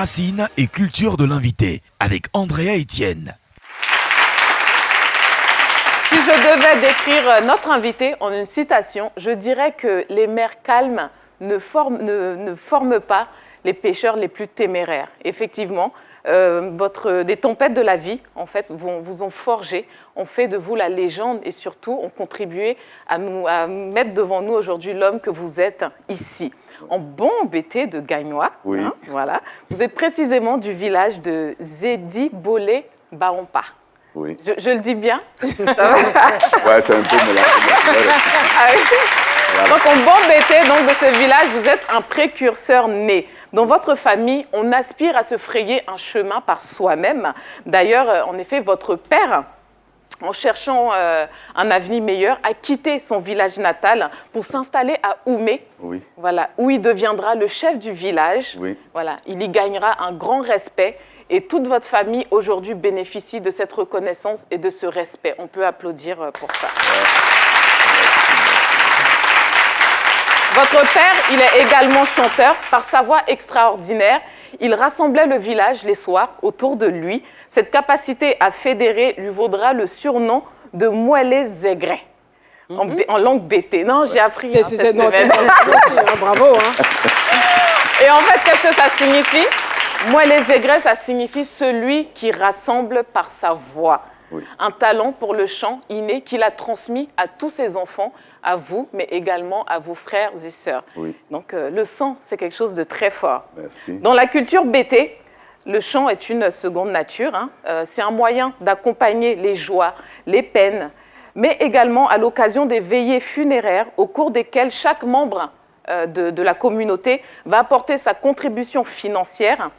racines et culture de l'invité avec Andrea Etienne. Si je devais décrire notre invité en une citation, je dirais que les mers calmes ne forment pas les pêcheurs les plus téméraires. Effectivement, des tempêtes de la vie, en fait, vous ont forgé, ont fait de vous la légende et surtout ont contribué à mettre devant nous aujourd'hui l'homme que vous êtes ici. En bon BT de Gagnois, oui. Voilà. Vous êtes précisément du village de Zedi-Bolé-Baompa. Oui. Je le dis bien? Ouais, c'est un peu mélangé. Donc, en bon BT donc, de ce village, vous êtes un précurseur né. Dans votre famille, on aspire à se frayer un chemin par soi-même. D'ailleurs, en effet, votre père, en cherchant un avenir meilleur, a quitté son village natal pour s'installer à Oumé, oui. Voilà, où il deviendra le chef du village. Oui. Voilà, il y gagnera un grand respect. Et toute votre famille aujourd'hui bénéficie de cette reconnaissance et de ce respect. On peut applaudir pour ça. Votre père, il est également chanteur. Par sa voix extraordinaire, il rassemblait le village les soirs autour de lui. Cette capacité à fédérer lui vaudra le surnom de Mouélé Zégré. En langue BT. Non, j'ai appris cette semaine. Bravo. Hein. Et en fait, qu'est-ce que ça signifie? Mouélé Zégré, ça signifie celui qui rassemble par sa voix. Oui. Un talent pour le chant inné qu'il a transmis à tous ses enfants, à vous, mais également à vos frères et sœurs. Oui. Donc, le chant, c'est quelque chose de très fort. Merci. Dans la culture BT, le chant est une seconde nature. Hein. C'est un moyen d'accompagner les joies, les peines, mais également à l'occasion des veillées funéraires au cours desquelles chaque membre de la communauté va apporter sa contribution financière.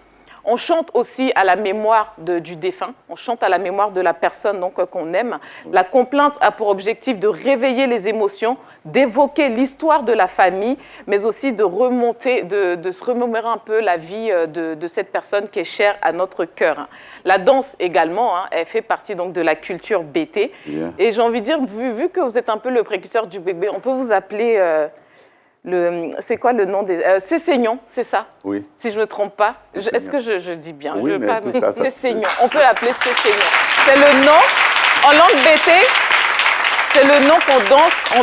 On chante aussi à la mémoire du défunt, on chante à la mémoire de la personne qu'on aime. La complainte a pour objectif de réveiller les émotions, d'évoquer l'histoire de la famille, mais aussi de remonter, de se remémorer un peu la vie de cette personne qui est chère à notre cœur. La danse également, elle fait partie donc de la culture BT. Yeah. Et j'ai envie de dire, vu que vous êtes un peu le précurseur du bébé, on peut vous appeler... c'est quoi le nom des... Cesseignon, c'est ça? Oui. Si je ne me trompe pas. Est-ce que je dis bien? Oui, Cesseignon. On peut l'appeler Cesseignon. C'est le nom, en langue BT, c'est le nom qu'on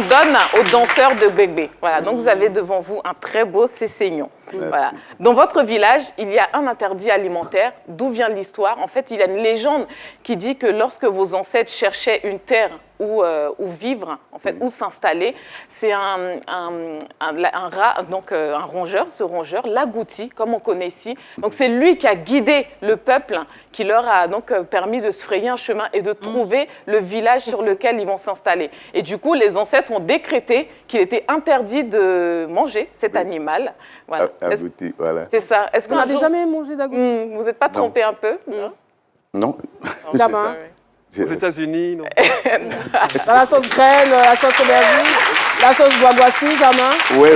donne aux danseurs de bébé. Voilà, donc vous avez devant vous un très beau Cesseignon. Voilà. Dans votre village, il y a un interdit alimentaire. D'où vient l'histoire? En fait, il y a une légende qui dit que lorsque vos ancêtres cherchaient une terre où vivre, en fait, où s'installer, c'est un rat, donc un rongeur, ce rongeur, l'agouti, comme on connaît ici. Donc c'est lui qui a guidé le peuple, qui leur a donc permis de se frayer un chemin et de trouver le village sur lequel ils vont s'installer. Et du coup, les ancêtres ont décrété qu'il était interdit de manger cet animal. Voilà. Agouti, voilà. C'est ça. Est-ce qu'on n'avait jamais mangé d'agouti? Vous n'êtes pas trompé un peu? Non. Jamais. Aux États-Unis, non? Dans la sauce graine, la sauce aubergine, la sauce bois-boissi, jamais? Oui.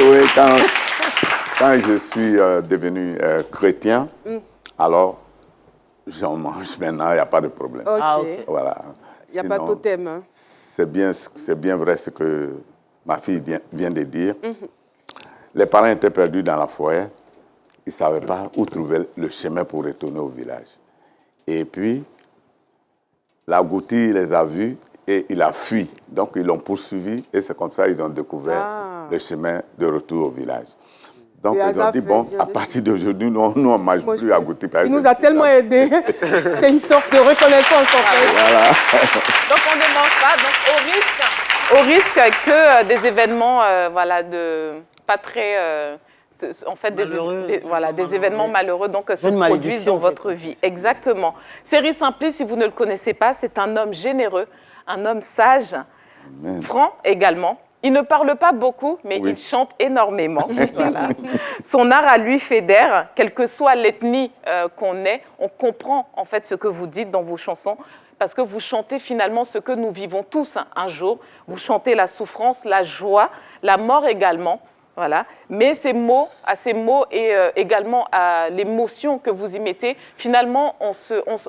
Quand je suis devenu chrétien, alors j'en mange maintenant, il n'y a pas de problème. Okay. Ah, ok. Voilà. Il n'y a pas de totem. Hein? C'est bien vrai ce que ma fille vient de dire. Les parents étaient perdus dans la forêt. Ils ne savaient pas où trouver le chemin pour retourner au village. Et puis, l'agouti les a vus et il a fui. Donc, ils l'ont poursuivi et c'est comme ça qu'ils ont découvert le chemin de retour au village. Donc, ils ont dit, bon, à partir d'aujourd'hui, nous, on ne mange plus agouti. Il nous a tellement aidés. C'est une sorte de reconnaissance, en fait. Voilà. Donc, on ne mange pas. Donc, au risque que des événements, pas très... en fait, des événements malheureux se produisent dans votre vie. Exactement. Cyril Simplice, si vous ne le connaissez pas, c'est un homme généreux, un homme sage, franc également. Il ne parle pas beaucoup, mais il chante énormément. Voilà. Son art à lui fédère, quelle que soit l'ethnie qu'on est, on comprend en fait ce que vous dites dans vos chansons. Parce que vous chantez finalement ce que nous vivons tous un jour. Vous chantez la souffrance, la joie, la mort également. Voilà. Mais à ces mots et également à l'émotion que vous y mettez, finalement, on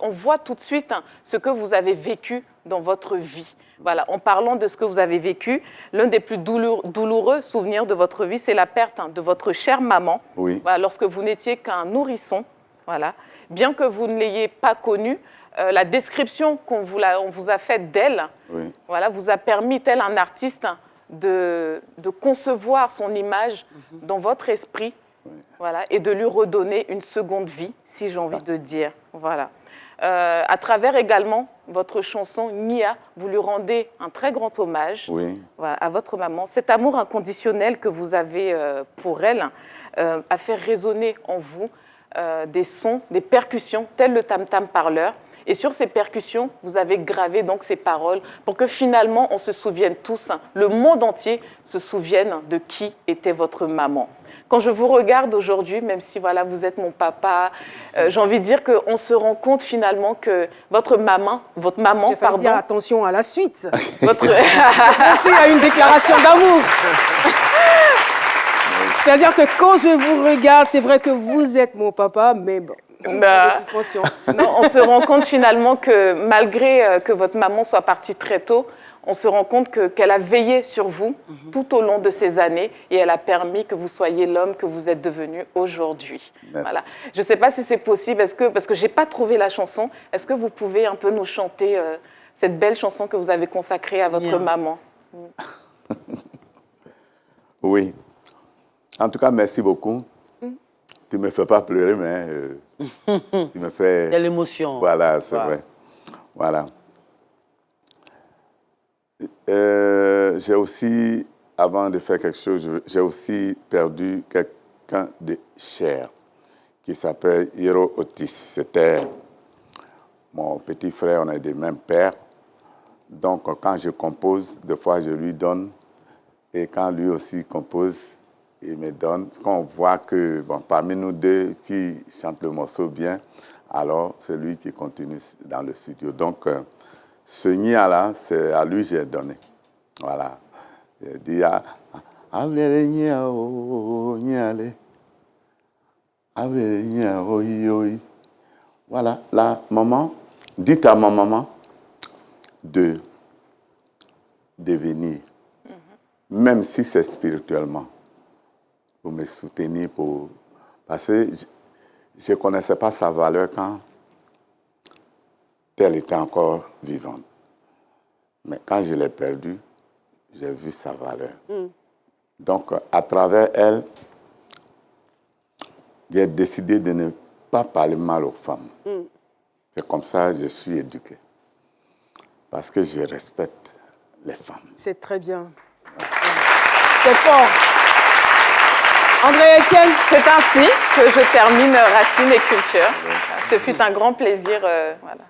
voit tout de suite ce que vous avez vécu dans votre vie. Voilà. En parlant de ce que vous avez vécu, l'un des plus douloureux souvenirs de votre vie, c'est la perte de votre chère maman. Oui. Voilà, lorsque vous n'étiez qu'un nourrisson. Voilà. Bien que vous ne l'ayez pas connue, la description on vous a faite d'elle, Oui. voilà, vous a permis, tel un artiste, de concevoir son image dans votre esprit, voilà, et de lui redonner une seconde vie, si j'ai envie de dire. Voilà. À travers également votre chanson Nia, vous lui rendez un très grand hommage, Oui. voilà, à votre maman. Cet amour inconditionnel que vous avez pour elle a fait résonner en vous des sons, des percussions, tels le tam-tam parleur. Et sur ces percussions, vous avez gravé donc ces paroles pour que finalement on se souvienne tous, le monde entier se souvienne de qui était votre maman. Quand je vous regarde aujourd'hui, même si voilà, vous êtes mon papa, j'ai envie de dire qu'on se rend compte finalement que votre maman, pardon. Dire attention à la suite. Votre... Merci à une déclaration d'amour. C'est-à-dire que quand je vous regarde, c'est vrai que vous êtes mon papa, mais bon. Suspension. Non, on se rend compte finalement que malgré que votre maman soit partie très tôt, on se rend compte qu'elle a veillé sur vous tout au long de ces années et elle a permis que vous soyez l'homme que vous êtes devenu aujourd'hui. Voilà. Je ne sais pas si c'est possible, parce que je n'ai pas trouvé la chanson, est-ce que vous pouvez un peu nous chanter cette belle chanson que vous avez consacrée à votre maman? Oui. En tout cas, merci beaucoup. Tu ne me fais pas pleurer, mais tu me fais... Il y a l'émotion. Voilà, c'est vrai. Voilà. J'ai aussi, avant de faire quelque chose, j'ai aussi perdu quelqu'un de cher qui s'appelle Hiro Otis. C'était mon petit frère, on est des mêmes pères. Donc, quand je compose, des fois, je lui donne. Et quand lui aussi compose, il me donne. Quand on voit que, bon, parmi nous deux, qui chante le morceau bien, alors c'est lui qui continue dans le studio. Donc, ce Nia-là, c'est à lui que j'ai donné. Voilà. J'ai dit, voilà, la maman, dites à ma maman de venir, même si c'est spirituellement, pour me soutenir, parce que je ne connaissais pas sa valeur quand elle était encore vivante. Mais quand je l'ai perdue, j'ai vu sa valeur. Donc, à travers elle, j'ai décidé de ne pas parler mal aux femmes. C'est comme ça que je suis éduqué. Parce que je respecte les femmes. C'est très bien. C'est fort. André Etienne. C'est ainsi que je termine Racines et Culture. Ce fut un grand plaisir. Voilà.